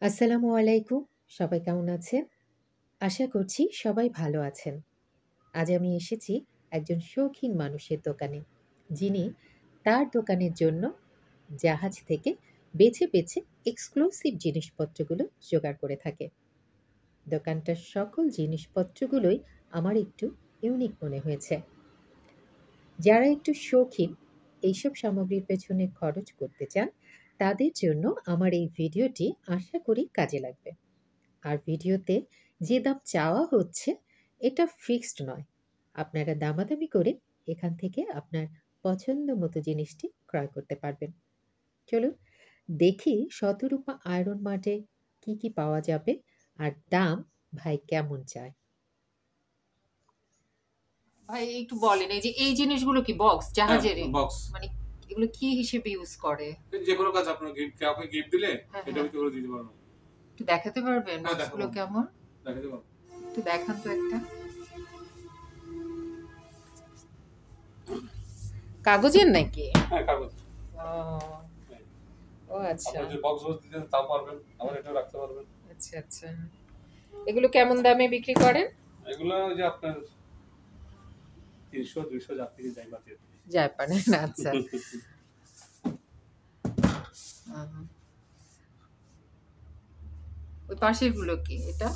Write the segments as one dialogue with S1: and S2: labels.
S1: আসসালামু আলাইকুম। সবাই কেমন আছেন? আশা করছি সবাই ভালো আছেন। আজ আমি এসেছি একজন শৌখিন মানুষের দোকানে, যিনি তার দোকানের জন্য জাহাজ থেকে বেছে বেছে এক্সক্লুসিভ জিনিসপত্রগুলো জোগাড় করে থাকে। দোকানটার সকল জিনিসপত্রগুলোই আমার একটু ইউনিক মনে হয়েছে। যারা একটু শৌখিন এইসব সামগ্রীর পেছনে খরচ করতে চান, তাদের জন্য আমার এই ভিডিওটি আশা করি কাজে লাগবে। আর ভিডিওতে যে দাম চাওয়া হচ্ছে এটা ফিক্সড নয়। আপনারা দামাদামি করে এখান থেকে আপনার পছন্দ মতো জিনিসটি ক্রয় করতে পারবেন। চলুন দেখি শতরূপা আয়রন মার্টে কি কি পাওয়া যাবে আর দাম ভাই কেমন চায়।
S2: ভাই একটু বলেন, এই যে এই জিনিসগুলো কি বক্স
S3: হ্যাঁ
S2: জাহাজের
S3: বক্স
S2: মানে এগুলো কি হিসেবে ইউজ করে?
S3: যে কোনো কাজ আপনার গিফট কাউকে গিফট দিলে
S2: হ্যাঁ,
S3: এটা
S2: হ্যাঁ।
S3: ভিতরে করে দিতে পারবেন।
S2: একটু দেখাতে পারবেন
S3: হ্যাঁ,
S2: বক্সগুলো
S3: দেখাবো।
S2: কেমন?
S3: দেখাতে পারবো।
S2: একটু দেখান তো একটা। কাগজের নাকি?
S3: হ্যাঁ কাগজ।
S2: ও ও আচ্ছা
S3: আপনি যে বক্স দিতে তাও পারবেন, আবার এটা রাখতে পারবেন।
S2: আচ্ছা আচ্ছা। এগুলো কেমন দামে বিক্রি করেন?
S3: এগুলো ওই যে আপনার 300 200 যার থেকে যাই বাকি
S2: যায় পারেন। আচ্ছা ওই পাশের গুলো কি এটা?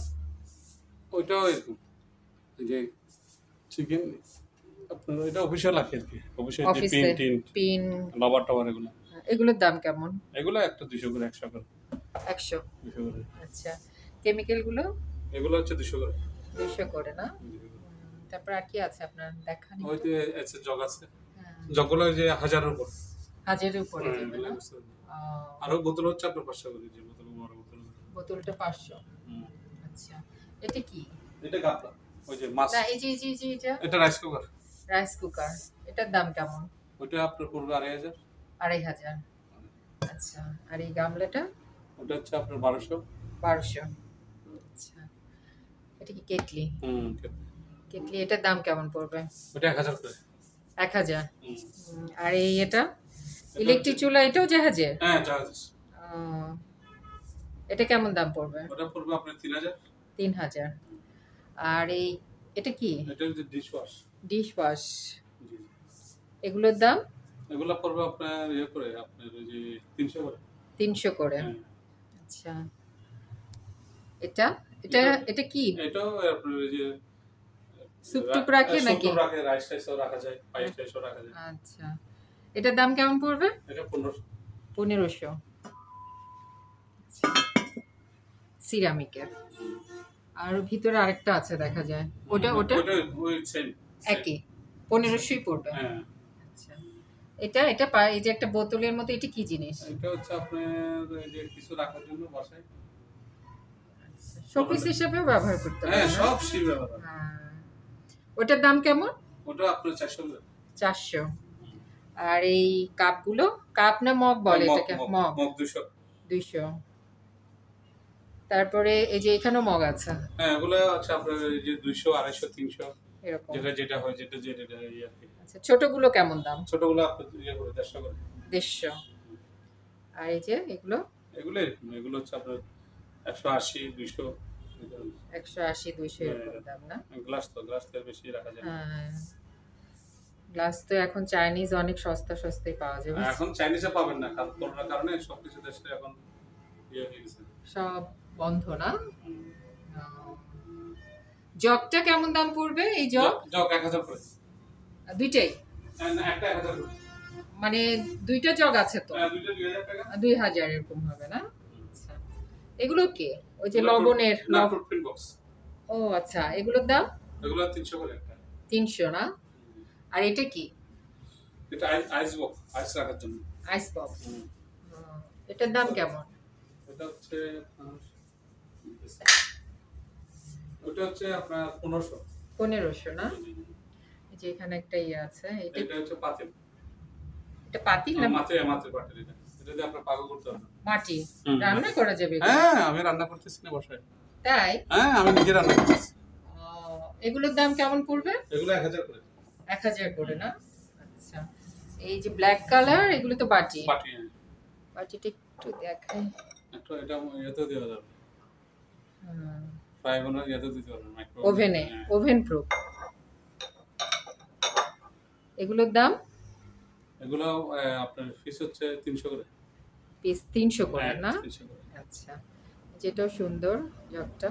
S3: ওইটাও এরকম এই যে চিকেন আপনার এটা অফিসিয়াল রাখে আর কি, অফিসিয়াল যে
S2: অফিসে
S3: পিন টিন
S2: পিন
S3: রাবার টাবার এগুলো
S2: এগুলোর দাম কেমন?
S3: এগুলো একটা 200 করে 100 করে
S2: 100।
S3: 200 করে।
S2: আচ্ছা, কেমিক্যাল গুলো
S3: এগুলো হচ্ছে 200 করে
S2: 200 করে না? তারপর আর কি আছে আপনার দেখান
S3: ওই
S2: একটু?
S3: যে আছে জগ আছে,
S2: হ্যাঁ,
S3: জগগুলো ওই যে 1000 এর উপর।
S2: হাজারের উপরে
S3: হ্যাঁ,
S2: যাবে
S3: এগুলো
S2: না?
S3: বুঝতে পারবেন।
S2: ও,
S3: আরো বোতল হচ্ছে আপনার 500 করে, যে বোতল বড় বোতল।
S2: বোতলটা 500।
S3: হুম।
S2: আচ্ছা, এটা কি?
S3: এটা গাপলা, ওই যে মাছ।
S2: না, এই যে এটা
S3: এটা রাইস কুকার,
S2: রাইস কুকার। এটার দাম কেমন?
S3: ওটা আপনার পড়বে 2500।
S2: 2500। আচ্ছা, আর এই গামলাটা?
S3: ওটা হচ্ছে আপনার 1200।
S2: 1200। আচ্ছা, এটা কি কেটলি?
S3: হুম।
S2: কেটলি এটার দাম কেমন পড়বে?
S3: ওটা 1000 করে।
S2: 1000।
S3: হুম।
S2: আর এই এটা ইলেকট্রিক চুলা, এটাও জাহাজের?
S3: হ্যাঁ জাহাজ।
S2: ও, এটা কেমন দাম পড়বে?
S3: ওটা পড়বে আপনার 3000।
S2: 3000। আর এই এটা কি?
S3: এটা হচ্ছে ডিশ ওয়াশ।
S2: Dish wash.
S3: জি।
S2: এগুলোর দাম?
S3: এগুলো পড়বে আপনার ইয়ে করে, আপনার ওই যে 300 করে।
S2: 300 করে।
S3: হ্যাঁ।
S2: আচ্ছা, এটা এটা এটা কি?
S3: এটাও আপনার ওই যে
S2: স্যুপ টুপ রাখে নাকি?
S3: স্যুপ রাখে, রাইস টাইসও রাখা যায়, পায়েস টাইসও রাখা যায়।
S2: আচ্ছা, এটার দাম কেমন পড়বে?
S3: এটা 1500।
S2: 1500। সিরামিকের। আর ভিতরে আরেকটা আছে দেখা যায়, ওটা ওটা
S3: ওই সেম
S2: একই 1500ই পড়বে।
S3: হ্যাঁ।
S2: আচ্ছা, এটা এটা এই যে একটা বোতলের মতো, এটা কি জিনিস?
S3: এটা হচ্ছে আপনার এই যে কিছু রাখার জন্য বাসায়
S2: শোপিস হিসেবেও ব্যবহার করতে
S3: হ্যাঁ
S2: পারবে।
S3: সব সেই ব্যবহার।
S2: হ্যাঁ। ওটার দাম কেমন?
S3: ওটা আপনার 400 করে।
S2: 400। আর এই কাপগুলো, কাপ না মগ বলে এটাকে? মগ।
S3: মগ 200।
S2: 200। তারপরে এই যে এখানেও মগ আছে
S3: হ্যাঁ ওগুলো আছে আপনার এই যে 200 250 300
S2: এরকম।
S3: যেটা হয় যেটা এই আর কি।
S2: আচ্ছা, ছোটগুলো কেমন দাম?
S3: ছোটগুলো আপনার ইয়ে করে 150 করে।
S2: 150। আর এই যে এগুলো?
S3: এগুলো এরকম, এগুলো হচ্ছে আপনার 180 200।
S2: 180 200 এরকম দাম না?
S3: গ্লাস তো বেশি রাখা যায় না।
S2: হ্যাঁ, গ্লাস তো এখন চাইনিজ অনেক সস্তা সস্তায় পাওয়া যায়।
S3: এখন চাইনিজে পাবেন না, কারণ করোনার কারণে সবকিছু দেশে এখন ইয়ে হয়ে গেছে।
S2: সব বন্ধ না? জগটা কেমন দাম পড়বে? এই জগ
S3: জগ 1000 করে।
S2: দুইটাই?
S3: না একটা 1000 করে।
S2: মানে দুইটা জগ আছে তো?
S3: হ্যাঁ দুইটা 2000 টাকা।
S2: 2000 এরকম হবে না? আচ্ছা, এগুলো কি? ওই যে লবণের
S3: না ফুডপ্রিন্ট বক্স।
S2: ও আচ্ছা, এগুলোর দাম?
S3: এগুলো 300 করে একটা।
S2: 300 না? আর এটা কি?
S3: এটা আইস বক্স, আইস রাখার জন্য।
S2: Ice box. এটার দাম কেমন?
S3: এটা হচ্ছে ওটা হচ্ছে আপনার 1500।
S2: 1500 না? এই যে এখানে একটা ইয়ে আছে,
S3: এটা হচ্ছে পাতিল।
S2: এটা পাতিল না?
S3: মাছের পাতিল এটা। এটা দিয়ে আপনার পাকো করতে হবে।
S2: মাটি রান্না করা যাবে?
S3: হ্যাঁ আমি রান্না করতেছি না বাসায়।
S2: তাই?
S3: হ্যাঁ আমি নিজে রান্না করতেছি।
S2: এগুলোর দাম কেমন পড়বে?
S3: এগুলো 1000 করে।
S2: 1000 করে না? আচ্ছা, এই যে ব্ল্যাক কালার, এগুলো তো বাটি।
S3: বাটি।
S2: বাটিটা একটু দেখাই।
S3: একটা এটা ইয়েতেও দেওয়া যাবে, ফ্রাই বানার ইয়েতেও দিতে পারবেন, মাইক্রো
S2: ওভেনে, ওভেন প্রুফ। এগুলোর দাম?
S3: এগুলো আপনার ফিস হচ্ছে 300 করে।
S2: পিস 300 করে
S3: হ্যাঁ,
S2: না?
S3: 300 করে।
S2: আচ্ছা, যেটাও সুন্দর জগটা।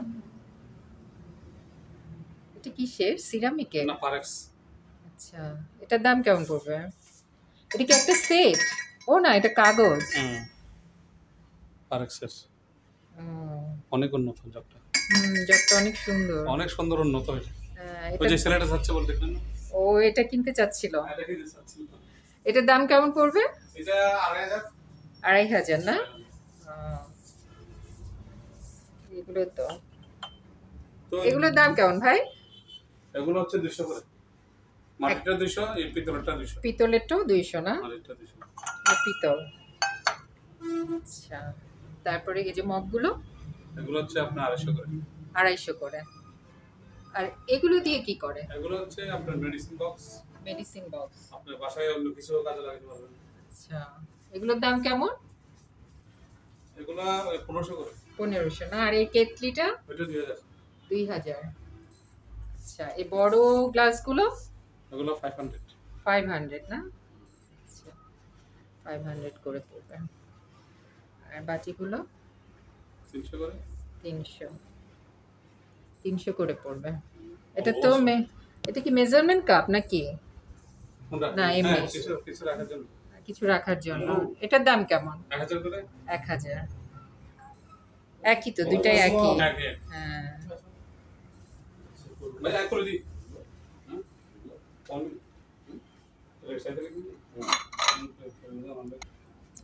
S2: এটা কিসের? সিরামিকের?
S3: না, পারেক্স।
S2: আচ্ছা, এটার দাম কেমন পড়বে? এটা কি একটা সেট? ও না, এটা কাগজ।
S3: পারেক্সের
S2: হুম,
S3: অনেক উন্নত জগটা,
S2: জগটা অনেক সুন্দর।
S3: অনেক সুন্দর উন্নত এটা। ওই
S2: এটা
S3: যে ছেলেটা যাচ্ছে বল, দেখলেন না?
S2: ও এটা কিনতে চাচ্ছিল।
S3: এটা কি যাচ্ছিল?
S2: এটার দাম কেমন পড়বে?
S3: এটা 2500।
S2: 2500 না? আহ, এগুলো তো,
S3: তো
S2: এগুলোর দাম কেমন ভাই?
S3: এগুলো হচ্ছে 200 করে। মাটিটা 200, এই পিতলটা 200।
S2: পিতলেরটাও 200 না?
S3: মাটিটা 200।
S2: পিতল। আচ্ছা, তারপরে এই যে মগগুলো
S3: এগুলো হচ্ছে আপনার 250 করে।
S2: 250 করে। আর এগুলো দিয়ে কি করে?
S3: এগুলো হচ্ছে আপনার মেডিসিন বক্স,
S2: মেডিসিন বক্স।
S3: আপনার বাসায় অন্য কিছু কাজে লাগাতে পারবেন।
S2: আচ্ছা, এগুলোর দাম কেমন?
S3: এগুলো 1500 করে।
S2: 1500 না? আর এই কেটলিটা?
S3: ওইটা 2000।
S2: 2000। আচ্ছা, এই বড় গ্লাসগুলো?
S3: এগুলো 500।
S2: 500 না? আচ্ছা, 500 করে পড়বে। আর বাটিগুলো?
S3: 300 করে।
S2: 300। 300 করে পড়বে। এটা তো
S3: অবশ্যই।
S2: এটা কি মেজারমেন্ট কাপ নাকি?
S3: কোনটা?
S2: না, এমনি।
S3: হ্যাঁ, কিছু রাখার জন্য।
S2: কিছু রাখার জন্য। এটার দাম কেমন?
S3: 1000 করে।
S2: 1000। একই তো, দুইটাই একই।
S3: হ্যাঁ, হ্যাঁ।
S2: হ্যাঁ।
S3: ভাই এক করে দিই। কোন সাইড থেকে দিই?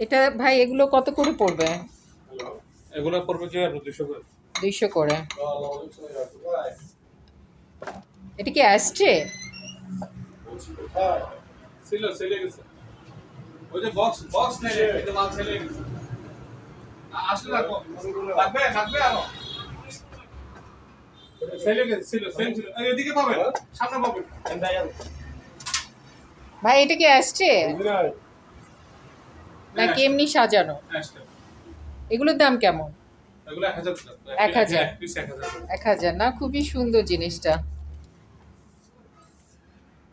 S2: এটা ভাই এগুলো কত করে পড়বে?
S3: এগুলো পড়বে কি আর 200 করে।
S2: 200 করে। এটা কি অ্যাস্ট্রে?
S3: সেলে গেছে। ওই যে বক্স নেই, এটা মাল সেলে গেছে। আসলে রাখো। লাগবে আরো। সেলে গেছে, সেম ছিল। এদিকে পাবেন, সামনে পাবেন।
S2: ভাই এটা কি অ্যাস্ট্রে নাকি এমনি সাজানো? এগুলোর দাম কেমন?
S3: এগুলো 1000 করে।
S2: 1000।
S3: এক পিস 1000 করে।
S2: 1000 না? খুবই সুন্দর জিনিসটা।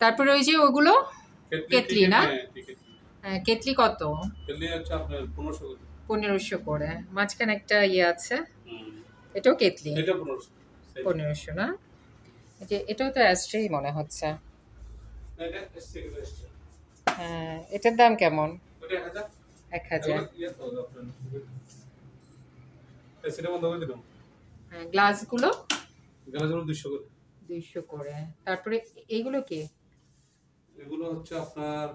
S2: তারপরে ওই যে ওগুলো কেটলি না? হ্যাঁ, কেটলি কত?
S3: কেটলি হচ্ছে আপনার 1500 করে।
S2: 1500 করে। মাঝখানে একটা ইয়ে আছে, এটাও কেটলি।
S3: এটা 1500।
S2: 1500 না? এই যে এটাও তো অ্যাস্ট্রেই মনে হচ্ছে।
S3: এটা সিঙ্গেল এসছে।
S2: হ্যাঁ, এটার দাম কেমন?
S3: ওটা 1000।
S2: 1000।
S3: ইয়ে তো আপনার এসিটা বন্ধ করে দিলাম।
S2: হ্যাঁ, গ্লাসগুলো
S3: এগুলো হলো 200 করে।
S2: 200 করে। তারপরে এইগুলো কি?
S3: এগুলো হচ্ছে আপনার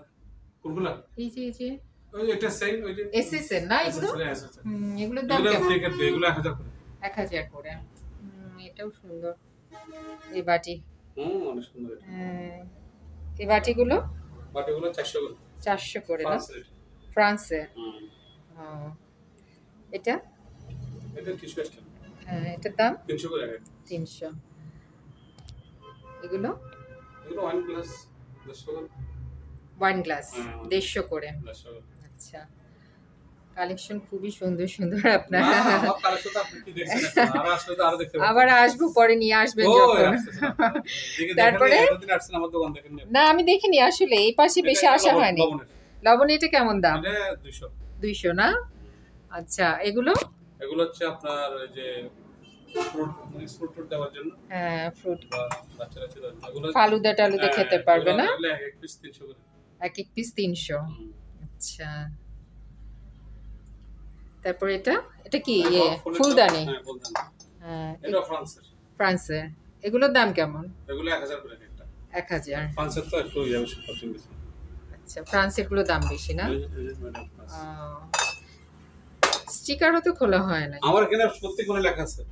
S3: কোনগুলা?
S2: এই যে
S3: ওই এটা সেম, ওই যে
S2: এসএস এর না এগুলো? এগুলোর দাম
S3: এগুলো
S2: কেমন?
S3: কেটলি, এগুলো 1000 করে।
S2: 1000 করে। এটাও সুন্দর। এই বাটি।
S3: অনেক সুন্দর এটা।
S2: হ্যাঁ, এই বাটিগুলো
S3: বাট এগুলো 400 করে।
S2: 400 করে না?
S3: France rate.
S2: ফ্রান্সে। এটা?
S3: এটা টিস্যু স্ট্যান্ড।
S2: হ্যাঁ, এটার দাম
S3: 300 করে আগে।
S2: 300। এগুলো
S3: এগুলো ওয়ান প্লাস 100 করে।
S2: ওয়াইন গ্লাস
S3: হ্যাঁ।
S2: 150 করে।
S3: 100 করে।
S2: আচ্ছা, কালেকশন খুবই সুন্দর সুন্দর আপনার।
S3: না, আমার কালেকশন তো আপনি কি দেখছেন এখন? আর আসলে তো আরো দেখতে পাবেন।
S2: আবার আসবো, পরে নিয়ে আসবেন
S3: ও,
S2: যখন।
S3: আসতেছেন আপনারা। দেখে
S2: তারপরে?
S3: দেখেন, এতদিন আসছেন আমার দোকান দেখেন না।
S2: না, আমি দেখিনি আসলে, এই পাশে বেশি
S3: এটা
S2: আসা হয়নি।
S3: লবণের।
S2: লবণ এটা কেমন দাম?
S3: এটা 200।
S2: 200 না? আচ্ছা, এগুলো?
S3: এগুলো হচ্ছে আপনার ওই যে ফ্রুট দেওয়ার জন্য,
S2: হ্যাঁ, ফ্রুট
S3: বা বাচ্চারা ছিল এগুলো
S2: ফালুদা টালুদা খেতে পারবে না?
S3: এগুলো এক পিস 300 করে।
S2: এক এক পিস 300। আচ্ছা, তারপর এটা এটা কি ইয়ে ফুলদানি?
S3: হ্যাঁ, ফুলদানি।
S2: হ্যাঁ,
S3: এটা ফ্রান্সের।
S2: ফ্রান্সের। এগুলোর দাম কেমন?
S3: এগুলো 1000 করে একটা।
S2: 1000।
S3: ফ্রান্সের তো একটু ইয়ে বেশি, কস্টিং বেশি।
S2: আচ্ছা, ফ্রান্সের গুলো দাম বেশি না? স্টিকারও তো খোলা হয় না।
S3: আমার এখানে প্রত্যেক কোণে লেখা আছে।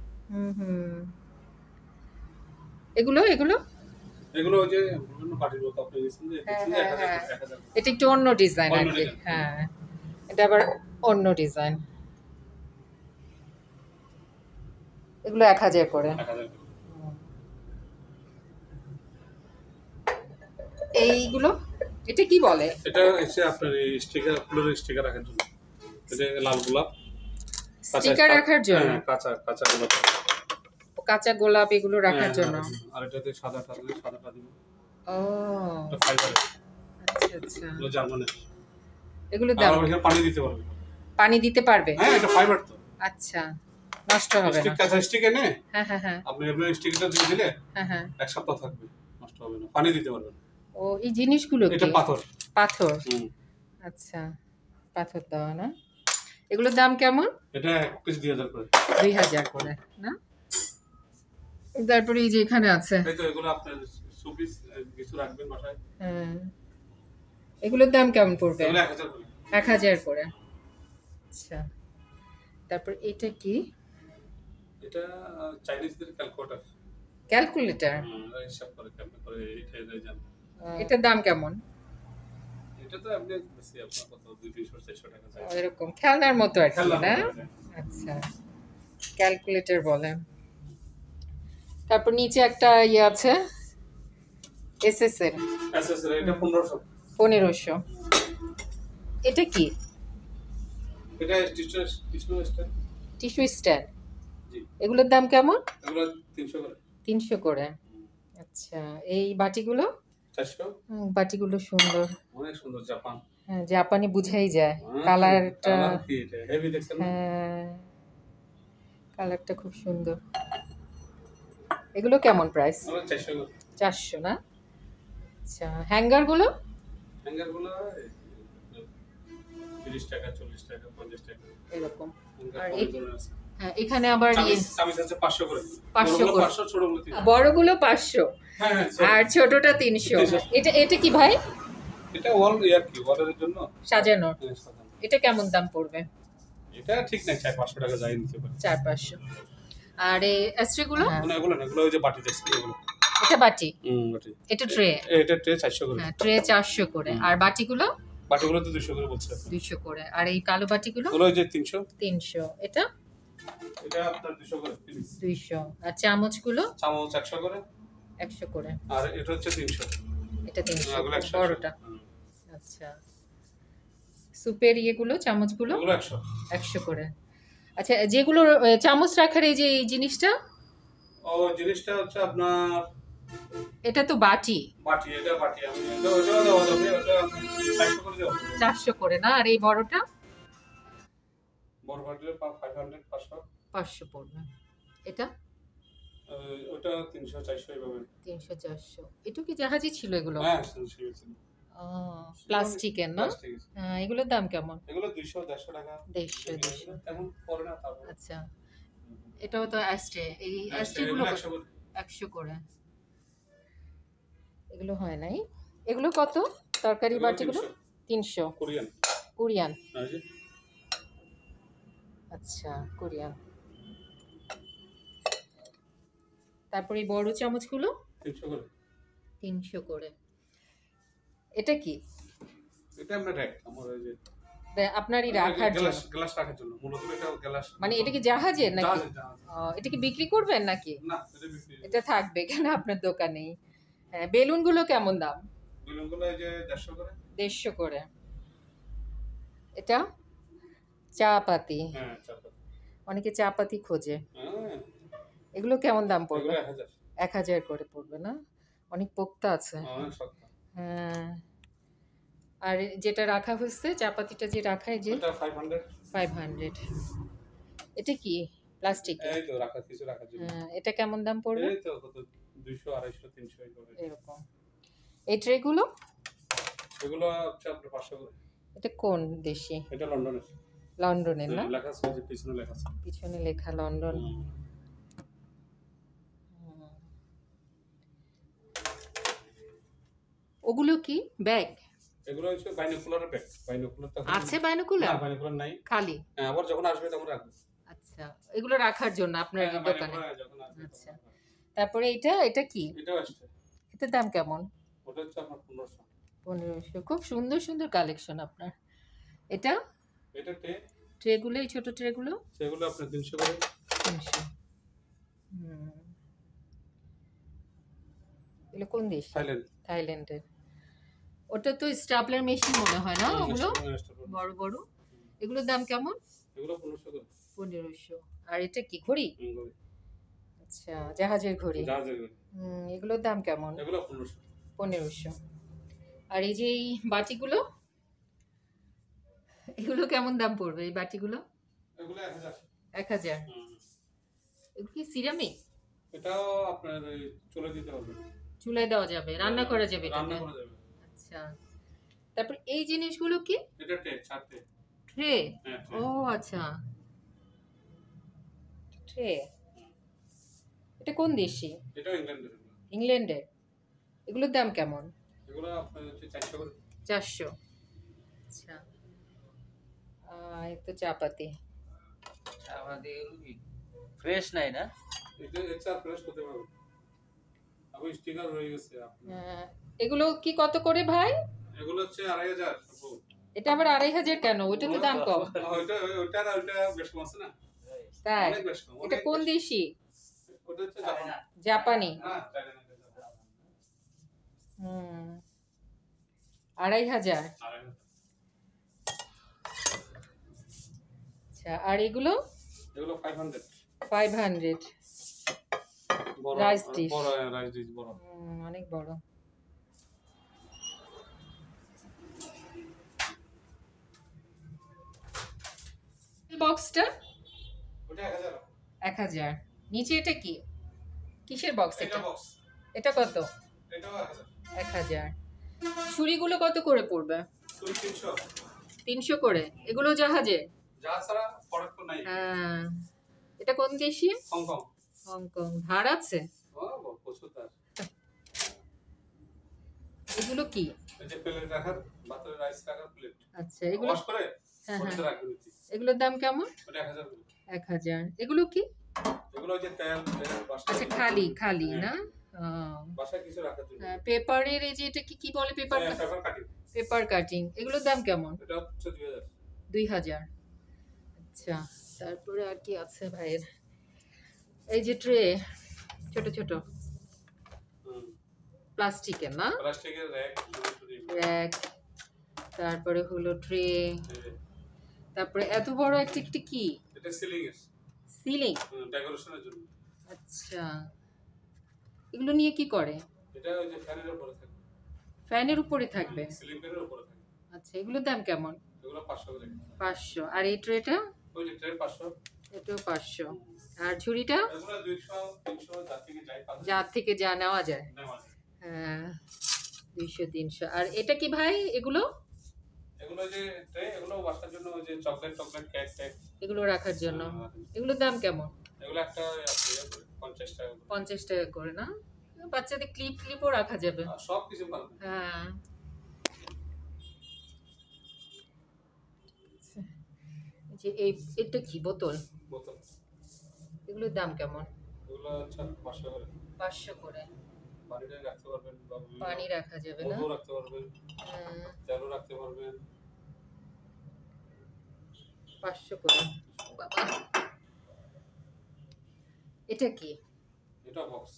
S2: এগুলো এগুলো
S3: এগুলো ওই যে বিভিন্ন পার্টির মতো আপনি দিচ্ছেন যে
S2: হ্যাঁ,
S3: 1000
S2: হ্যাঁ,
S3: 1000।
S2: এটা একটু অন্য ডিজাইন আর
S3: অন্য
S2: কি।
S3: design।
S2: হ্যাঁ, এটা আবার অন্য ডিজাইন। এগুলো 1000 করে।
S3: 1000 করে।
S2: এইগুলো এটা কি বলে?
S3: এটা হচ্ছে আপনার এই স্টিকার, ফুলের স্টিকার রাখার জন্য। এটা লাল গোলাপ।
S2: স্টিকার রাখার জন্য,
S3: হ্যাঁ, কাঁচা কাঁচা গুলো।
S2: কাঁচা গোলাপ এগুলো রাখার জন্য।
S3: আর এটাতে সাদাটা দিলে সাদাটা দিব।
S2: ও
S3: এটা ফাইবার,
S2: আচ্ছা আচ্ছা,
S3: এগুলো জার্মানের।
S2: এগুলো
S3: আর
S2: দাম
S3: এখানে পানি দিতে পারবে।
S2: পানি দিতে পারবে?
S3: হ্যাঁ, এটা ফাইবার তো।
S2: আচ্ছা, নষ্ট হবে
S3: স্টিক
S2: না।
S3: কাঁচা স্টিক এনে
S2: হ্যাঁ হ্যাঁ হ্যাঁ
S3: আপনি এমনি স্টিকটা দিয়ে দিলে
S2: হ্যাঁ হ্যাঁ।
S3: 1 সপ্তাহ থাকবে, নষ্ট হবে না। পানি দিতে পারবেন।
S2: ও এই জিনিসগুলো
S3: এটা
S2: কি?
S3: পাথর।
S2: পাথর।
S3: হুম।
S2: আচ্ছা, পাথর দেওয়া না? এগুলোর দাম কেমন?
S3: এটা 1 পিস 2000 করে।
S2: 2000 করে না? তারপরে এই যে এখানে আছে,
S3: এই তো এগুলো আপনার সুপিস কিছু রাখবেন বাসায়।
S2: হ্যাঁ, এগুলোর দাম কেমন পড়বে?
S3: এগুলো 1000 করে।
S2: 1000 করে। আচ্ছা, তারপর এটা কি?
S3: এটা চাইনিজদের ক্যালকুলেটর।
S2: ক্যালকুলেটর।
S3: হিসাব করে কেমনে করে এটা জান।
S2: এটার দাম কেমন?
S3: এটা তো আপনি বেশি আপনার কত 200-400 টাকা যায়।
S2: এরকম খেলনার মতো আর কি
S3: খেলনার
S2: না?
S3: মতো, হ্যাঁ।
S2: আচ্ছা, ক্যালকুলেটর বলে। তারপর নিচে একটা ইয়ে আছে, এসএস এর
S3: এসএসআর এটা 1500।
S2: 1500। এটা কি?
S3: এটা টিস্যু স্ট্যান্ড।
S2: Tissue stand.
S3: জি।
S2: এগুলোর দাম কেমন?
S3: এগুলো 300 করে।
S2: 300 করে। আচ্ছা, এই বাটিগুলো?
S3: 400।
S2: বাটিগুলো সুন্দর,
S3: অনেক সুন্দর, জাপান।
S2: হ্যাঁ, জাপানি বুঝাই যায়। কালারটা,
S3: কালার কি এটা হেভি দেখছেন না?
S2: হ্যাঁ, কালারটা খুব সুন্দর। এগুলো কেমন প্রাইস?
S3: আমরা 400 করে।
S2: 400 না? আচ্ছা, হ্যাঙ্গারগুলো?
S3: হ্যাঙ্গার গুলো 30 টাকা, 40 টাকা, 50 টাকা
S2: এরকম।
S3: হ্যাঙ্গার
S2: আর
S3: কত
S2: এই-
S3: ধরনের আছে?
S2: হ্যাঁ, এখানে আবার ইয়ে,
S3: চামিচ আছে 500 করে।
S2: 500
S3: বড়গুলো
S2: করে।
S3: 500, ছোটগুলো 300।
S2: বড়গুলো 500
S3: হ্যাঁ হ্যাঁ,
S2: আর ছোটটা 300।
S3: 300।
S2: এটা এটা কি ভাই?
S3: এটা ওয়াল ইয়ার কি ওয়ালের জন্য।
S2: সাজানোর।
S3: হ্যাঁ, সাধারণ।
S2: এটা কেমন দাম পড়বে?
S3: এটা ঠিক নাই, 400-500 টাকা যাই নিতে পারে।
S2: 400-500। আর এই অ্যাস্ট্রিগুলো?
S3: মানে এগুলো না, এগুলো ওই যে বাটি দেখছেন এগুলো।
S2: এটা বাটি,
S3: বাটি।
S2: এটা ট্রে।
S3: এটা ট্রে 400 করে।
S2: হ্যাঁ, ট্রে 400 করে। আর বাটিগুলো?
S3: বাটিগুলো তো 200 করে বলছে।
S2: 200 করে। আর এই কালো বাটিগুলো?
S3: ওগুলো ওই যে 300।
S2: 300। এটা
S3: এটা আপনার 200 করে পিস।
S2: 200। আর চামচগুলো?
S3: চামচ 100 করে।
S2: 100 করে।
S3: আর এটা হচ্ছে 300।
S2: এটা 300
S3: এগুলো 100।
S2: বড়টা। আচ্ছা, সুপের ইয়েগুলো, চামচগুলো?
S3: এগুলো 100।
S2: 100 করে। আচ্ছা, যেগুলো চামচ রাখার এই যে এই জিনিসটা,
S3: ও জিনিসটা হচ্ছে আপনার
S2: এটা তো বাটি।
S3: বাটি, এটা বাটি। আমি ওটাও দেওয়া যাবে, ওটা 400 করে দেবো।
S2: 400 করে না? আর এই বড়টা?
S3: বড় বাটির 500, 500।
S2: 500 পড়বে। এটা
S3: ওটা 300-400 এইভাবে।
S2: 300-400। এটা কি জাহাজই ছিল এগুলো?
S3: হ্যাঁ, শুনছি।
S2: প্লাস্টিকের না?
S3: প্লাস্টিক।
S2: হ্যাঁ, এগুলোর দাম কেমন?
S3: এগুলো 200-150 টাকা।
S2: 150-200।
S3: তেমন পড়ে না তারপর।
S2: আচ্ছা, এটাও তো অ্যাস্ট্রে। এই অ্যাস্ট্রেগুলো
S3: এগুলো 100 করে।
S2: 100 করে। এগুলো হয় নাই। এগুলো কত? তরকারি
S3: এগুলো
S2: বাটিগুলো?
S3: 300
S2: 300।
S3: কোরিয়ান।
S2: কোরিয়ান।
S3: এই যে
S2: আচ্ছা, কোরিয়ান। তারপরে এই বড় চামচগুলো?
S3: 300 করে।
S2: 300 করে। এটা কি?
S3: এটা আমরা র্যাক, আমার ওই যে
S2: আপনারই রাখার জন্য?
S3: গ্লাস রাখার জন্য। মূলত এটা গ্লাস।
S2: মানে এটা কি জাহাজের নাকি?
S3: জাহাজ।
S2: এটা কি বিক্রি করবেন নাকি?
S3: না, এটা বিক্রি।
S2: এটা থাকবে কেন আপনার দোকানেই? হ্যাঁ, বেলুনগুলো কেমন দাম?
S3: বেলুনগুলো এই যে 150 করে।
S2: 150 করে। এটা চা পাতি।
S3: হ্যাঁ, চাপাতি।
S2: অনেকে চা পাতি খোঁজে।
S3: হ্যাঁ,
S2: এগুলো কেমন দাম পড়বে?
S3: এগুলো 1000।
S2: 1000 করে পড়বে না? অনেক পোক্তা আছে।
S3: অনেক শক্ত।
S2: হ্যাঁ। আর যেটা রাখা হচ্ছে, চা পাতিটা যে রাখা, এই যে
S3: এটা 500।
S2: 500। এটা কি? প্লাস্টিক?
S3: এই তো রাখা কিছু রাখার জন্য।
S2: হ্যাঁ, এটা কেমন দাম পড়বে?
S3: এই তো কত 200, 250, 300 এইভাবে।
S2: এরকম। এই ট্রেগুলো?
S3: এগুলো হচ্ছে আপনার 500 করে।
S2: এটা কোন দেশি?
S3: এটা লন্ডনের।
S2: লন্ডনের না?
S3: লেখা আছে, যে পিছনে লেখা আছে।
S2: পিছনে লেখা লন্ডন।
S3: হুম।
S2: হুম। ওগুলো কি? ব্যাগ?
S3: এগুলো হচ্ছে বাইনোকুলারের ব্যাগ। বাইনোকুলার তো
S2: আছে বাইনোকুলার?
S3: না, বাইনোকুলার নাই।
S2: খালি?
S3: হ্যাঁ, আবার যখন আসবে তখন রাখবো।
S2: আচ্ছা, এগুলো রাখার জন্য আপনার
S3: হ্যাঁ,
S2: দোকানে?
S3: বাইনোকুলার যখন আসবে
S2: আচ্ছা।
S3: তখন রাখবো।
S2: তারপরে এটা কি?
S3: এটাও আসছে।
S2: এটার দাম কেমন?
S3: ওটা হচ্ছে আপনার 1500।
S2: 1500। খুব সুন্দর সুন্দর কালেকশন আপনার। এটা
S3: এটা
S2: ট্রেগুলো, এই ছোট ট্রেগুলো?
S3: সেগুলো আপনার 300 করে।
S2: 300। হুম। এগুলো কোন দেশ?
S3: থাইল্যান্ড।
S2: থাইল্যান্ডের। ওটা তো স্টাপলার মেশিন মনে হয় না ওগুলো? বড় বড়। এগুলোর দাম কেমন?
S3: এগুলো 1500 করে।
S2: 1500। আর এটা কি ঘড়ি?
S3: ঘড়ি।
S2: আচ্ছা, জাহাজের ঘড়ি।
S3: জাহাজের ঘড়ি।
S2: এগুলোর দাম কেমন?
S3: এগুলো 1500।
S2: 1500। আর এই যে এই বাটিগুলো, এগুলো কেমন দাম পড়বে এই বাটিগুলো?
S3: এগুলো 1000।
S2: 1000। এগুলো কি সিরামিক?
S3: এটাও আপনার ওই চুলে দিতে হবে।
S2: চুলায় দেওয়া যাবে, রান্না করা যাবে
S3: রান্না
S2: এটাতে?
S3: করা যাবে।
S2: আচ্ছা। তারপর এই জিনিসগুলো কি?
S3: এটা ট্রে, 4 ট্রে।
S2: ট্রে?
S3: হ্যাঁ,
S2: ও আচ্ছা, ট্রে। এটা কোন দেশি?
S3: এটাও ইংল্যান্ডের এগুলো।
S2: ইংল্যান্ডের। এগুলোর দাম কেমন?
S3: এগুলো আপনার হচ্ছে 400 করে।
S2: 400। আচ্ছা। এই তো চাপাতি।
S4: আমাদের ফ্রেশ নাই না?
S3: এটা এক্সট্রা প্রেস করতে পারবে। আবার স্টিকার রয়ে গেছে আপনার।
S2: এগুলো কি কত করে ভাই?
S3: এগুলো হচ্ছে 2500 আপু।
S2: এটা আবার 2500 কেন? ওইটা তো দাম কম।
S3: ওইটা বেশ কম আছে না?
S2: তাই?
S3: অনেক বেশ কম।
S2: এটা কোন দেশি?
S3: ওটা হচ্ছে জাপান।
S2: জাপানি।
S3: হ্যাঁ, চাইনা না।
S2: 2500।
S3: 2500।
S2: আচ্ছা, আর এগুলো?
S3: এগুলো 500।
S2: 500।
S3: বড়
S2: রাইস ডিশ।
S3: বড় রাইস ডিশ বড়।
S2: অনেক বড়। বক্সটা?
S3: ওটা 1000।
S2: 1000। নিচে এটা কি? কিসের বক্স
S3: এটা
S2: এটা?
S3: বক্স।
S2: এটা কত?
S3: এটাও 1000।
S2: 1000। ছুরিগুলো কত করে পড়বে?
S3: সুই 300।
S2: 300 করে। এগুলো জাহাজে?
S3: জাহাজ ছাড়া প্রোডাক্ট তো নাই।
S2: হ্যাঁ। এটা কোন দেশি?
S3: হংকং।
S2: হংকং। ধার আছে?
S3: ও প্রচুর তার।
S2: এগুলো কি?
S3: এই যে প্লেট রাখার, ভাতের রাইস রাখার প্লেট।
S2: আচ্ছা, এগুলো
S3: ওয়াশ করে
S2: হ্যাঁ,
S3: ওটাতে
S2: হ্যাঁ।
S3: রাখবেন।
S2: এগুলোর দাম কেমন?
S3: ওটা 1000 করে।
S2: 1000। এগুলো কি?
S3: এগুলো হচ্ছে তেল বাসা।
S2: আচ্ছা, খালি খালি
S3: হ্যাঁ।
S2: না?
S3: বাসায় কিছু রাখার জন্য।
S2: পেপারের এই যে এটা কি বলে? Paper
S3: paper cutting.
S2: Paper cutting. এগুলোর দাম কেমন?
S3: এটা হচ্ছে 2000।
S2: 2000। আচ্ছা, তারপরে আর কি আছে ভাইয়ের? এই যে ট্রে, ছোট ছোট প্লাস্টিকের না?
S3: প্লাস্টিকের র‍্যাক,
S2: র‍্যাক। তারপরে হলো ট্রে। তারপরে এত বড় একটা কি?
S3: এটা সিলিং এর।
S2: সিলিং?
S3: ডেকোরেশনের জন্য।
S2: আচ্ছা, এগুলো নিয়ে কি করে?
S3: এটা ওই যে ফ্যানের উপরে থাকবে।
S2: ফ্যানের উপরে থাকবে?
S3: সিলিং ফ্যানের উপরে থাকবে।
S2: আচ্ছা, এগুলোর দাম কেমন?
S3: এগুলো 500 করে।
S2: 500। আর এই ট্রেটা?
S3: ওই যে ট্রে 500।
S2: এটাও 500। আর ঝুড়িটা?
S3: এগুলো 200 300 যার থেকে যাই পাবে।
S2: যার থেকে যা নেওয়া যায়।
S3: নেওয়া যায়।
S2: হ্যাঁ, 200 300। আর এটা কি ভাই এগুলো?
S3: এগুলো যে ট্রে, এগুলো বাসার জন্য ওই যে চকলেট কেক
S2: এগুলো রাখার জন্য। এগুলোর দাম কেমন?
S3: এগুলো একটা 50 টাকা করে।
S2: 50 টাকা করে না? বাচ্চাদের ক্লিপও রাখা যাবে।
S3: আর সব কিছু পাবেন।
S2: হ্যাঁ। যে এটা কি বোতল?
S3: বোতল।
S2: এগুলোর দাম কেমন?
S3: এগুলো হচ্ছে 500 করে।
S2: 500 করে।
S3: পানিটা রাখতে পারবেন বা
S2: পানি রাখা যাবে না?
S3: মধু রাখতে পারবেন।
S2: হ্যাঁ,
S3: তেলও রাখতে পারবেন।
S2: 500 করে। বাবা, এটা কি?
S3: এটা বক্স।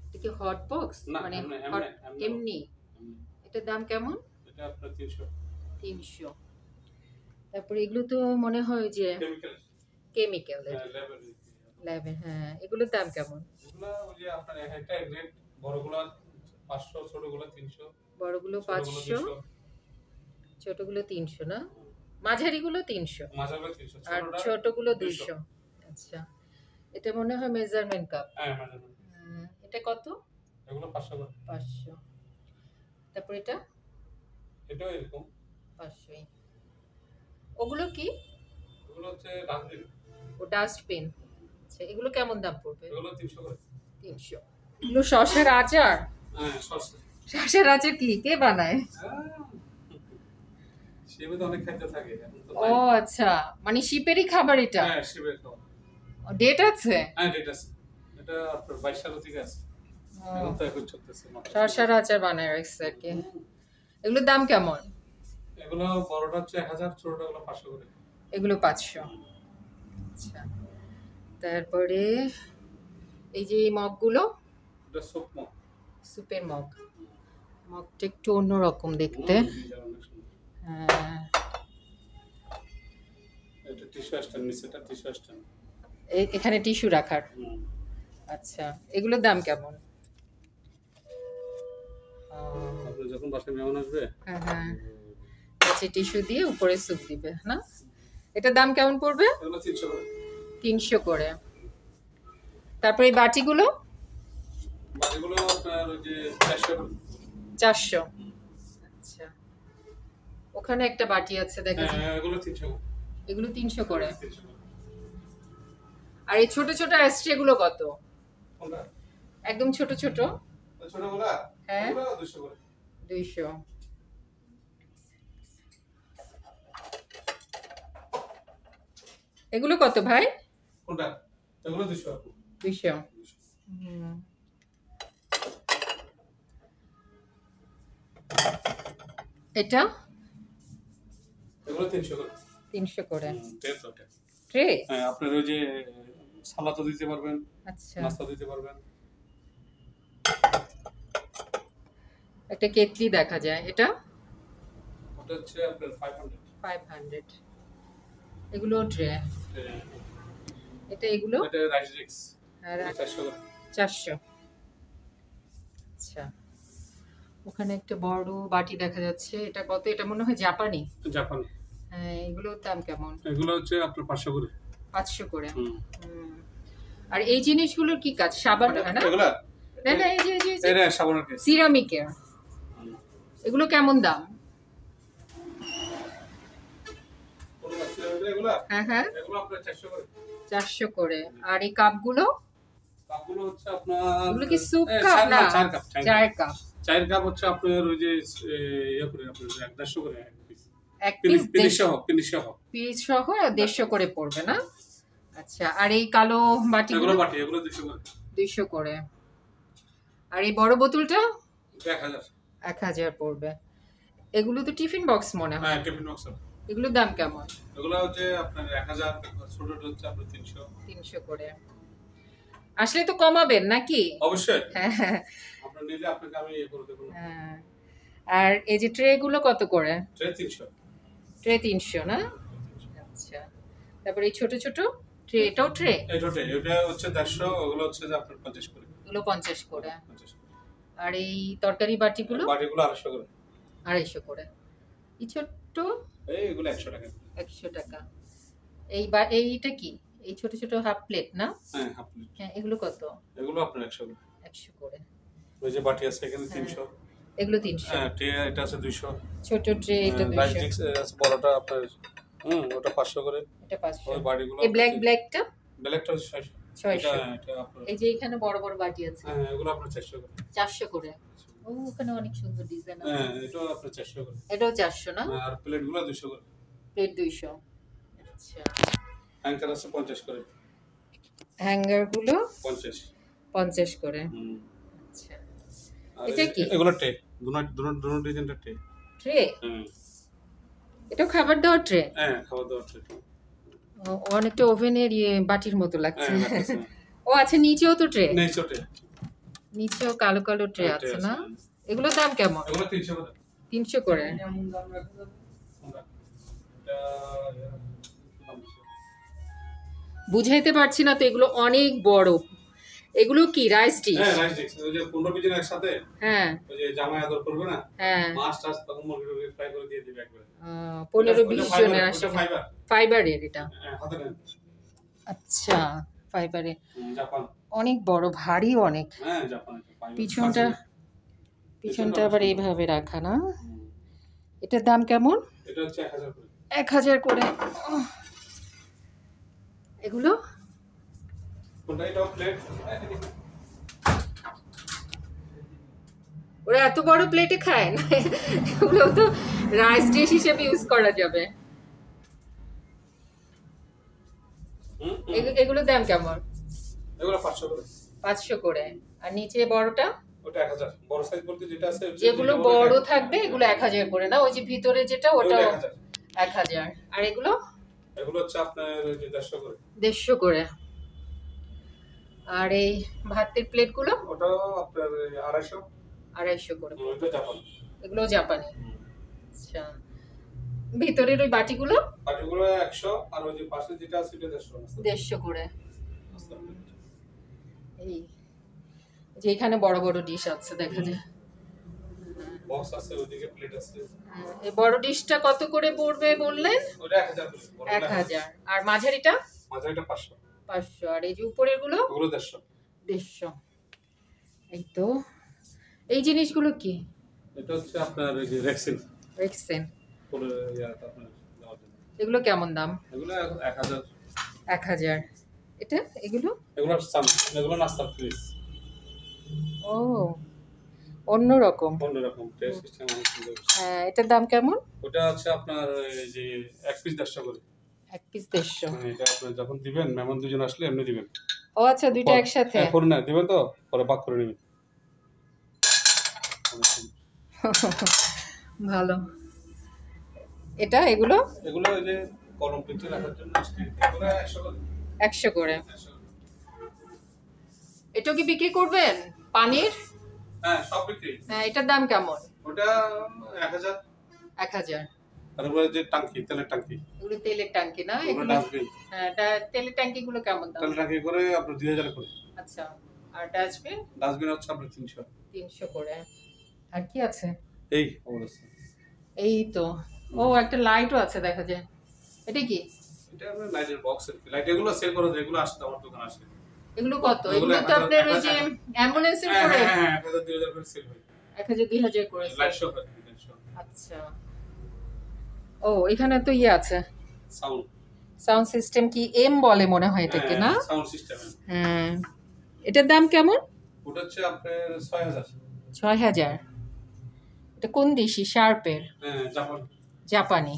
S2: এটা কি হট বক্স?
S3: না,
S2: মানে
S3: এমনি।
S2: এমনি? এটার দাম কেমন?
S3: এটা আপনার 300।
S2: 300। তারপরে এগুলো তো মনে হয় যে কেমিক্যালের। ল্যাবের। হ্যাঁ, এগুলোর দাম কেমন?
S3: এগুলো ওই যে আপনার একটা রেট, বড়গুলো 500, ছোটগুলো 300।
S2: বড়গুলো 500, ছোটগুলো 300 না? মাঝারিগুলো 300
S3: মাঝারিগুলো 300,
S2: আর ছোটগুলো 200। আচ্ছা, এটা মনে হয় মেজারমেন্ট কাপ।
S3: হ্যাঁ, মাঝারি।
S2: এটা কত?
S3: এগুলো 500 করে।
S2: 500। তারপর এটা?
S3: এটাও এরকম
S2: 500। ওগুলো কি?
S3: এগুলো হচ্ছে ডাস্টবিন।
S2: ও ডাস্টবিন। আচ্ছা, এগুলো কেমন দাম পড়বে?
S3: এগুলো 300 করে।
S2: 300। এগুলো শসার আচার?
S3: হ্যাঁ, সস্তা।
S2: শসার আচার কি কে বানায়?
S3: শিবে তো অনেক খাদ্য থাকে।
S2: ও আচ্ছা, মানে শিপেরই খাবার এটা?
S3: হ্যাঁ, শিবের খাবার।
S2: ডেট আছে?
S3: হ্যাঁ, ডেট আছে। এটা আপনার 22 সাল থেকে আছে। এখন তো এখন চলতেছে।
S2: শসার আচার বানায় রাখছে আর কি। এগুলোর দাম কেমন?
S3: এগুলো বড়টা হচ্ছে 1000, ছোটটা হলো 500 করে।
S2: এগুলো 500। আচ্ছা, তারপরে এই যে মগগুলো?
S3: এটা সুপ মগ।
S2: সুপের মগ। মগটা একটু অন্যরকম দেখতে।
S3: অনেক সুন্দর।
S2: হ্যাঁ।
S3: এটা টিস্যু টিস্যু স্ট্যান্ড, নিচেটা টিস্যু স্ট্যান্ড।
S2: এখানে টিস্যু রাখার। আচ্ছা, এগুলোর দাম কেমন?
S3: আপনি যখন বাসায় মেহমান আসবে,
S2: হ্যাঁ হ্যাঁ, আচ্ছা, টিস্যু দিয়ে উপরে স্যুপ দিবে না? এটার দাম কেমন পড়বে?
S3: এগুলো 300 করে।
S2: 300 করে। তারপরে এই বাটিগুলো
S3: বাকিগুলো আপনার ওই যে 400 করে।
S2: 400। আচ্ছা, ওখানে একটা বাটি আছে দেখা যায়,
S3: হ্যাঁ, এগুলো 300 করে।
S2: এগুলো 300 করে।
S3: 300 করে।
S2: আর এই ছোট ছোট অ্যাস্ট্রে গুলো কত?
S3: কোনটা?
S2: একদম ছোট ছোট।
S3: ছোটগুলা?
S2: হ্যাঁ।
S3: এগুলো 200 করে।
S2: 200। এগুলো কত ভাই?
S3: কোনটা? এগুলো 200 আপু।
S2: 200। এটা
S3: এগুলো 300 করে।
S2: 300 করে।
S3: ট্রে।
S2: ট্রে?
S3: হ্যাঁ, আপনার ওই যে সালাদও দিতে পারবেন,
S2: আচ্ছা,
S3: নাস্তা দিতে পারবেন।
S2: একটা কেটলি দেখা যায়, এটা
S3: ওটা হচ্ছে আপনার 500।
S2: 500। এগুলো ট্রে। এটা এগুলো
S3: এটা রাইস রিক্স।
S2: আর
S3: 400 করে।
S2: 400। আচ্ছা, ওখানে একটা বড় বাটি দেখা যাচ্ছে, এটা কত? এটা মনে হয় জাপানি।
S3: জাপানি।
S2: হ্যাঁ, এগুলোর দাম কেমন?
S3: এগুলো হচ্ছে আপনার 500 করে।
S2: 500 করে।
S3: হুম।
S2: হুম। আর এই জিনিসগুলোর কি কাজ? সাবান হয় না?
S3: এগুলা?
S2: না না, এই যে
S3: এটা সাবানের কেস।
S2: সিরামিকের, এগুলো কেমন দাম?
S3: কোন সিরামিকের এগুলা?
S2: হ্যাঁ হ্যাঁ,
S3: এগুলো আপনার 400 করে।
S2: 400 করে। আর এই কাপগুলো?
S3: কাপগুলো হচ্ছে আপনার
S2: এগুলো কি স্যুপ
S3: এ,
S2: কাপ না?
S3: 4 কাপ।
S2: 4 কাপ।
S3: 4 কাপ হচ্ছে আপনার ওই যে ইয়ে করে আপনার 150 করে এক পিস।
S2: এক পিস
S3: পিনিশ সহ।
S2: পিস সহ 150 করে পড়বে না? আচ্ছা, আর এই কালো
S3: এগুলো
S2: বাটিগুলো?
S3: বাটি, এগুলো 200 করে।
S2: 200 করে। আর এই বড় বোতলটা?
S3: 1000।
S2: 1000 পড়বে। এগুলো তো টিফিন বক্স মনে হয়।
S3: হ্যাঁ, টিফিন বক্স।
S2: এগুলোর দাম কেমন?
S3: এগুলো হচ্ছে আপনার 1000, ছোটটা হচ্ছে আপনার 300।
S2: 300 করে। আসলে তো কমাবেন নাকি?
S3: অবশ্যই।
S2: হ্যাঁ হ্যাঁ
S3: আপনার নিলে আপনাকে আমি ইয়ে করে দেবো।
S2: হ্যাঁ। আর এই যে ট্রে গুলো কত করে?
S3: ট্রে 300।
S2: ট্রে 300 না? আচ্ছা, তারপরে এই ছোট ছোট ট্রে, এটাও ট্রে?
S3: এটা হচ্ছে 150, ওগুলো হচ্ছে যে আপনার 50 করে।
S2: এগুলো 50 করে।
S3: 50 করে।
S2: আর এই তরকারি বাটিগুলো?
S3: বাটিগুলো 250 করে।
S2: 250 করে। এই ছোট্ট?
S3: এগুলো 100 টাকা।
S2: 100 টাকা। এইটা কি? এই ছোট ছোট হাফ প্লেট না?
S3: হ্যাঁ, হাফ প্লেট।
S2: হ্যাঁ, এগুলো কত?
S3: এগুলো আপনার 100 করে।
S2: 100 করে।
S3: ওই যে বাটি আছে এখানে 300।
S2: এগুলো 300।
S3: হ্যাঁ, ট্রে এটা আছে 200।
S2: ছোট ট্রে এটা
S3: রাইস
S2: 200।
S3: ডিক্স আছে বড়টা আপনার ওটা 500 করে।
S2: এটা 500।
S3: ওই বাটিগুলো
S2: এই ব্ল্যাকটা?
S3: ব্ল্যাকটা 600।
S2: 600।
S3: এটা আপনার
S2: এই যে এখানে বড় বড় বাটি আছে,
S3: হ্যাঁ, এগুলো আপনার 400 করে।
S2: 400 করে। ও, ওখানে অনেক সুন্দর ডিজাইন আছে।
S3: হ্যাঁ, এটা আপনার 400 করে।
S2: এটাও 400 না?
S3: আর প্লেটগুলো 200 করে।
S2: প্লেট 200। আচ্ছা,
S3: হ্যাঙ্কার আছে 50 করে।
S2: হ্যাঙ্গার গুলো
S3: 50।
S2: 50 করে।
S3: হুম।
S2: আচ্ছা,
S3: আর
S2: এটা কি?
S3: এগুলো ট্রে। দুটো ডিজাইনটা ট্রে।
S2: ট্রে?
S3: হুম।
S2: এটাও খাবার দেওয়ার ট্রে?
S3: হ্যাঁ, খাওয়া দাওয়া ট্রে।
S2: অনেকটা ওভেনের বাটির মতো লাগছে।
S3: হ্যাঁ, লাগতেছে।
S2: ও আচ্ছা, নিচেও তো ট্রে?
S3: নিচে ট্রে।
S2: নিচেও কালো কালো ট্রে
S3: হ্যাঁ,
S2: আছে
S3: ট্রে
S2: না?
S3: আছে।
S2: এগুলোর দাম কেমন?
S3: এগুলো 300 করে।
S2: 300 করে। বুঝাইতে পারছি না তো, এগুলো অনেক বড়। এগুলো কি রাইস ডিশ?
S3: হ্যাঁ, রাইস ডিশ। ওই যে 15 জন একসাথে
S2: হ্যাঁ
S3: ওই যে জামাই আদর করবে না,
S2: হ্যাঁ,
S3: মাছ টাছ তখন মুরগি ফ্রাই করে দিয়ে দিবে একবারে।
S2: 15-20 জনের
S3: ওটা
S2: আসবে।
S3: ফাইবার।
S2: ফাইবারের এটা?
S3: হ্যাঁ, হাতে নেন।
S2: আচ্ছা, ফাইবারের।
S3: জাপান।
S2: অনেক বড়, ভারী অনেক।
S3: হ্যাঁ, জাপান। ফাইবার।
S2: পিছনটা আবার এইভাবে রাখা না? এটার দাম কেমন?
S3: এটা হচ্ছে 1000 করে।
S2: 1000 করে। এগুলো
S3: কোনটা? এটা প্লেট।
S2: ওরা এত বড় প্লেটে খায় না? এগুলো তো রাইস ডিশ হিসেবে ইউজ করা যাবে। এগুলোর দাম কেমন?
S3: এগুলো 500 করে।
S2: 500 করে। আর নিচে বড়টা?
S3: ওটা 1000। বড় সাইজ বলতে যেটা আছে
S2: যেগুলো বড় থাকবে এগুলো 1000 করে না? ওই যে ভিতরে যেটা ওটা
S3: 1000।
S2: 1000। আর এগুলো?
S3: এগুলো হচ্ছে আপনার ওই যে 150 করে।
S2: 150 করে। আর এই ভাতের প্লেটগুলো?
S3: ওটাও আপনার 250।
S2: 250 করে।
S3: ওটা জাপান।
S2: এগুলো জাপানি। আচ্ছা, ভিতরের ওই বাটিগুলো
S3: বাটিগুলো 100, আর ওই যে পাশে যেটা আছে এটা 150
S2: 150 করে।
S3: নাস্তা প্লেট।
S2: এই যে এখানে বড় বড় ডিশ আছে দেখা যায়।
S3: বক্স আছে, ওইদিকে প্লেট আছে।
S2: এই বড় ডিশটা কত করে পড়বে বললেন?
S3: ওটা 1000 করে।
S2: 1000। আর মাঝারিটা
S3: মাঝারিটা 500।
S2: 500। আর এই যে উপরের গুলো
S3: ওগুলো 150।
S2: 150। এই তো এই জিনিসগুলো কি?
S3: এটা হচ্ছে আপনার ওই যে রেক্সিন
S2: রেক্সেন।
S3: পুরো ইয়াটা আপনার দেওয়ার জন্য।
S2: এগুলো কেমন দাম?
S3: এগুলো 1000।
S2: 1000। এটা এগুলো
S3: এগুলো সাম, এগুলো নাস্তা প্লেট।
S2: ও অন্যরকম।
S3: অন্যরকম টেস্ট সিস্টেম অনেক সুন্দর।
S2: হ্যাঁ, এটার দাম কেমন?
S3: ওটা হচ্ছে আপনার এই যে এক পিস 150 করে।
S2: এক পিস 150।
S3: মানে এটা আপনি যখন দিবেন, মেহমান দুজন আসলে এমনি দিবেন।
S2: ও আচ্ছা, দুইটা একসাথে।
S3: হ্যাঁ, করে না দিবেন তো, পরে ভাগ করে নেবেন।
S2: ভালো। এটা এগুলো
S3: এগুলো ওই যে কলম পেতে রাখার জন্য আসছে। এগুলো 100 করে।
S2: 100 করে।
S3: 100 করে।
S2: এটা কি বিক্রি করবেন? পানির?
S3: হ্যাঁ, সব বিক্রি।
S2: হ্যাঁ, এটার দাম কেমন?
S3: ওটা 1000।
S2: 1000।
S3: আর ওগুলো যে টাঙ্কি, তেলের টাঙ্কি,
S2: এগুলো তেলের ট্যাঙ্কি না?
S3: ওগুলো
S2: এগুলো
S3: ডাস্টবিন।
S2: হ্যাঁ, এটা তেলের ট্যাঙ্কি গুলো কেমন দাম?
S3: তেলের টাঙ্কি করে আপনার 2000 করে।
S2: আচ্ছা। আর ডাস্টবিন
S3: ডাস্টবিন হচ্ছে আপনার 300।
S2: 300 করে। আর কি আছে?
S3: এই অবস্থা।
S2: এই তো। ও একটা লাইটও আছে দেখা যায়। এটা কি?
S3: এটা আপনার লাইটের বক্স আর কি। লাইট এগুলো সেল করা যায়, এগুলো আসে আমার দোকান আসে।
S2: এগুলো কত?
S3: এগুলো
S2: এগুলো তো
S3: 1000
S2: আপনার ওই যে অ্যাম্বুলেন্সের
S3: হ্যাঁ
S2: করে
S3: হ্যাঁ হ্যাঁ 1000 2000 করে সেল হয়।
S2: 1000 2000 করে।
S3: লাইট শো হয়, লাইট শো।
S2: আচ্ছা। ও এখানে তো ইয়ে আছে,
S3: সাউন্ড।
S2: সাউন্ড সিস্টেম কি এম বলে মনে হয় এটাকে না?
S3: Sound system.
S2: হ্যাঁ। এটার দাম কেমন?
S3: ওটা হচ্ছে আপনার 6000।
S2: 6000। এটা কোন দেশি? শার্পের?
S3: হ্যাঁ, জাপান।
S2: জাপানি।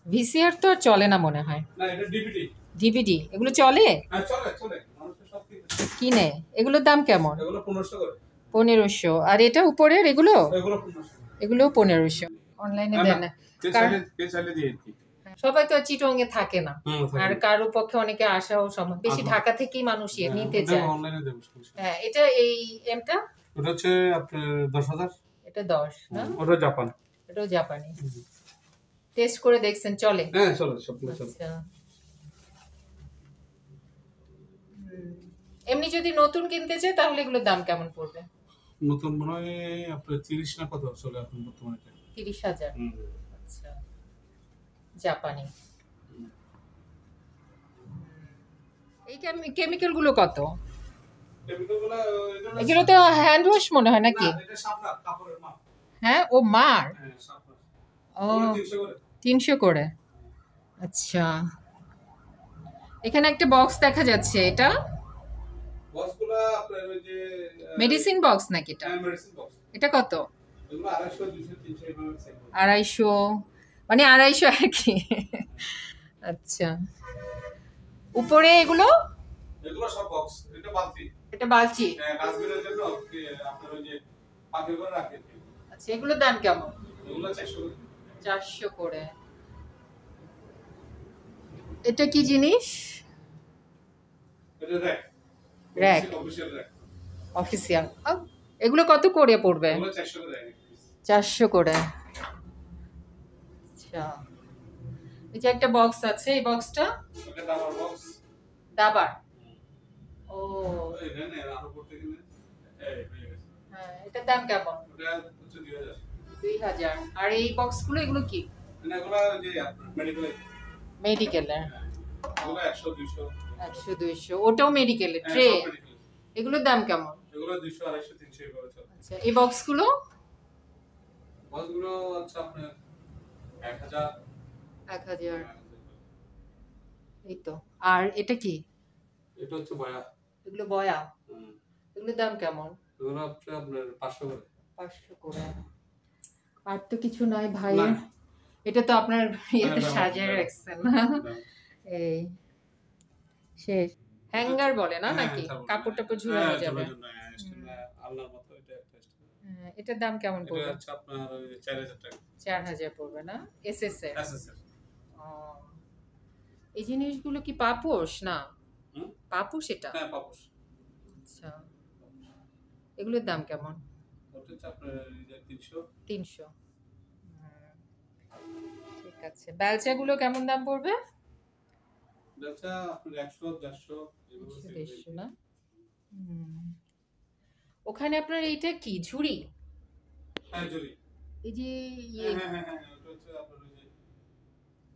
S2: ভিসিআর তো আর চলে না মনে হয়।
S3: না, এটা ডিভিডি।
S2: ডিভিডি এগুলো চলে?
S3: হ্যাঁ, চলে চলে। মানুষের সব কিনতে।
S2: কিনে। এগুলোর দাম কেমন?
S3: এগুলো 1500 করে।
S2: 1500। আর এটা উপরের এগুলো?
S3: এগুলো 1500।
S2: এগুলো 1500। অনলাইনে
S3: না,
S2: দেন
S3: না,
S2: না?
S3: কে চাইলে দিয়ে দিই।
S2: সবাই তো চিটং এ থাকে না।
S3: থাকে
S2: আর
S3: না।
S2: কারো পক্ষে অনেকে আসাও সম্ভব, বেশি
S3: আসা।
S2: ঢাকা থেকেই মানুষ নিতে যায়।
S3: অনলাইনে দেবো সমস্যা নেই।
S2: হ্যাঁ, এটা এই এমটা
S3: ওটা হচ্ছে আপনার 10000।
S2: এটা 10 না?
S3: ওটা জাপান।
S2: এটাও জাপানি। টেস্ট করে দেখছেন চলে?
S3: হ্যাঁ, চলো সবগুলো চলো।
S2: আচ্ছা। এমনি যদি নতুন কিনতে চাই তাহলে এগুলোর দাম কেমন পড়বে?
S3: নতুন মনে হয় আপনার 30 না কত চলে এখন বর্তমানে।
S2: 30,000। আচ্ছা। জাপানি। এই কেমিক্যাল গুলো কত?
S3: কেমিক্যালগুলো
S2: এগুলো তো হ্যান্ড ওয়াশ মনে হয় নাকি?
S3: এটা সাপলা কাপড়ের মাপ।
S2: হ্যাঁ, ও মার।
S3: হ্যাঁ, সাপলা।
S2: ও
S3: 300 করে।
S2: 300 করে। আচ্ছা। এখানে একটা বক্স দেখা যাচ্ছে, এটা
S3: বক্সগুলো আপনার ওই যে
S2: মেডিসিন বক্স নাকি এটা?
S3: Medicine box.
S2: এটা কত?
S3: এগুলো 250 200 300 এভাবে সেল হয়।
S2: 250, মানে 250 আর কি। আচ্ছা। উপরে এগুলো?
S3: এগুলো সব বক্স। এটা বালতি।
S2: এটা বালতি।
S3: হ্যাঁ, ডাস্টবিনের জন্য আপনার ওই যে পাখি করে রাখে।
S2: আচ্ছা, এগুলোর দাম কেমন?
S3: এগুলো 400 করে।
S2: 400 করে। এটা কি জিনিস?
S3: এটা rack.
S2: Rack.
S3: Official rack.
S2: Official. এগুলো কত করে পড়বে?
S3: এগুলো 400 করে এক পিস।
S2: 400 করে। আচ্ছা। এই যে একটা বক্স আছে, এই বক্সটা
S3: এটা দাবার বক্স।
S2: দাবার। ও
S3: এখানে আরো করতে গেলে এই হয়ে গেছে।
S2: হ্যাঁ, এটার দাম কেমন?
S3: ওটা হচ্ছে 2000।
S2: 2000। আর এই বক্সগুলো এগুলো কি?
S3: মানে এগুলো যে আপনার মেডিকেল।
S2: মেডিকেলের।
S3: এগুলো 100 200।
S2: 100 200। ওটাও মেডিকেলের
S3: হ্যাঁ,
S2: ট্রে।
S3: সব মেডিকেল।
S2: এগুলোর দাম কেমন?
S3: এগুলো 200 250 300 এভাবে চলে।
S2: আচ্ছা, এই বক্সগুলো?
S3: বক্সগুলো হচ্ছে আপনার 1000।
S2: 1000। এই তো। আর এটা কি?
S3: এটা হচ্ছে বয়া।
S2: এগুলো বয়া।
S3: হুম।
S2: এগুলোর দাম কেমন?
S3: এগুলো হচ্ছে আপনার 500 করে।
S2: 500 করে। আর তো কিছু নাই ভাই।
S3: না।
S2: এটা তো আপনার ইয়েতে
S3: না,
S2: সাজিয়ে
S3: না।
S2: রাখছেন না? এই শেষ। হ্যাঙ্গার বলে না নাকি? কাপড় টাপড় ঝুলানো যাবে।
S3: আল্লাহর মতো এটা একটা স্টাইল।
S2: হ্যাঁ, এটার দাম কেমন
S3: এটা
S2: পড়বে?
S3: হচ্ছে আপনার ওই 4000 টাকা।
S2: 4000 পড়বে না? এসএস এর।
S3: এসএসএর।
S2: ও। এই জিনিসগুলো কি পাপোশ না?
S3: হুম?
S2: পাপোশ এটা?
S3: হ্যাঁ, পাপোশ।
S2: আচ্ছা। এগুলোর দাম কেমন?
S3: ওটা হচ্ছে আপনার এই যে 300।
S2: 300। ঠিক আছে। বেলচাগুলো কেমন দাম পড়বে?
S3: বেলচা আপনার 100, 150 এগুলো
S2: 100,
S3: সেল
S2: 150 না? ওখানে আপনার এইটা কি ঝুড়ি?
S3: হ্যাঁ, জরি।
S2: এই যে ইয়ে
S3: হ্যাঁ, ওটা হচ্ছে আপনার ওই যে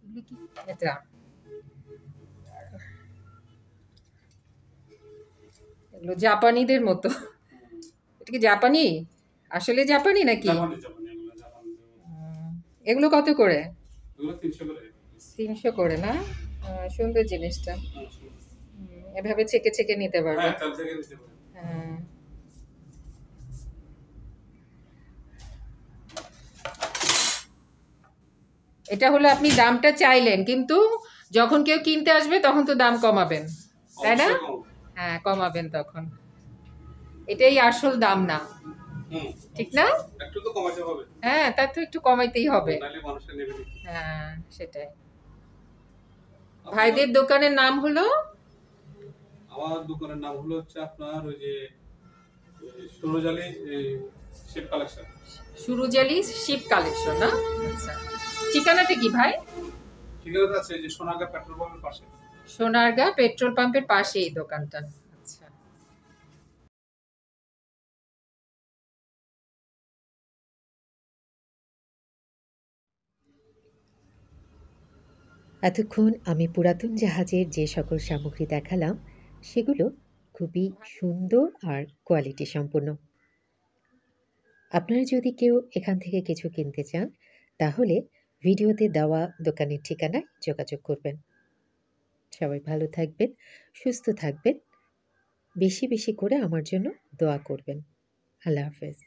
S2: এগুলো কি? এটা এগুলো জাপানিদের মতো। এটা কি জাপানি? আসলে জাপানি নাকি?
S3: জাপানি এগুলো জাপানি।
S2: এগুলো কত করে?
S3: এগুলো 300 করে।
S2: 300 করে না? সুন্দর জিনিসটা। এভাবে ছেঁকে ছেঁকে নিতে পারবে।
S3: হ্যাঁ, চাল থেকে নিতে পারেন।
S2: হ্যাঁ। এটা হলো আপনি দামটা চাইলেন, কিন্তু যখন কেউ কিনতে আসবে তখন তো দাম কমাবেন, তাই না?
S3: অবশ্যই কমাবো।
S2: হ্যাঁ, কমাবেন তখন। এটাই আসল দাম না, ঠিক না?
S3: একটু তো কমাতে হবে।
S2: হ্যাঁ, তা তো একটু কমাইতেই হবে।
S3: নাহলে মানুষের নেবে না।
S2: হ্যাঁ, সেটাই। ভাইদের দোকানের নাম হলো?
S3: আমার দোকানের নাম হলো হচ্ছে আপনার ওই যে সুরজালি শিপ কালেকশন।
S2: সুরুজালি শিপ কালেকশন, না? আচ্ছা। ঠিকানাটা কি ভাই?
S3: ঠিকানা আছে যে সোনাগা পেট্রোল পাম্পের পাশে।
S2: সোনারগাঁ পেট্রোল পাম্পের পাশে এই দোকানটা। আচ্ছা।
S1: এতক্ষণ আমি পুরাতন জাহাজের যে সকল সামগ্রী দেখালাম সেগুলো খুবই সুন্দর আর কোয়ালিটি সম্পন্ন। আপনারা যদি কেউ এখান থেকে কিছু কিনতে চান তাহলে ভিডিওতে দেওয়া দোকানের ঠিকানায় যোগাযোগ করবেন। সবাই ভালো থাকবেন, সুস্থ থাকবেন, বেশি বেশি করে আমার জন্য দোয়া করবেন। আল্লাহ হাফেজ।